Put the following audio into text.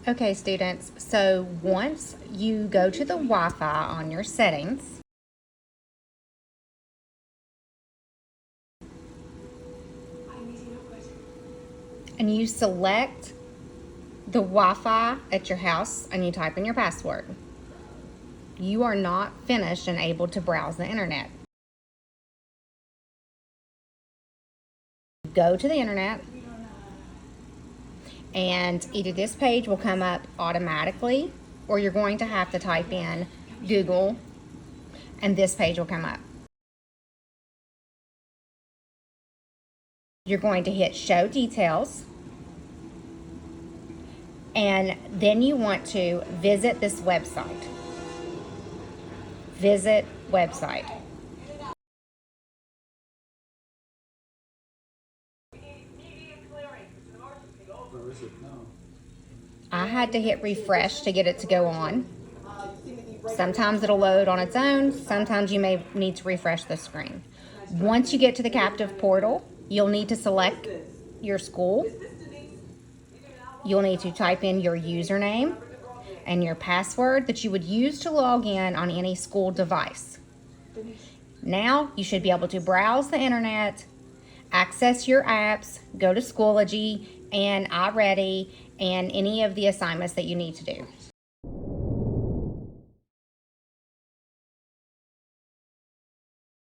Okay, students, so once you go to the Wi-Fi on your settings, and you select the Wi-Fi at your house and you type in your password, you are not finished and able to browse the internet. Go to the internet, and either this page will come up automatically or you're going to have to type in Google and this page will come up. You're going to hit show details, and then you want to visit this website. Visit website. I had to hit refresh to get it to go on. Sometimes it'll load on its own. Sometimes you may need to refresh the screen. Once you get to the captive portal, you'll need to select your school. You'll need to type in your username and your password that you would use to log in on any school device. Now you should be able to browse the internet, access your apps, go to Schoology and iReady, and any of the assignments that you need to do.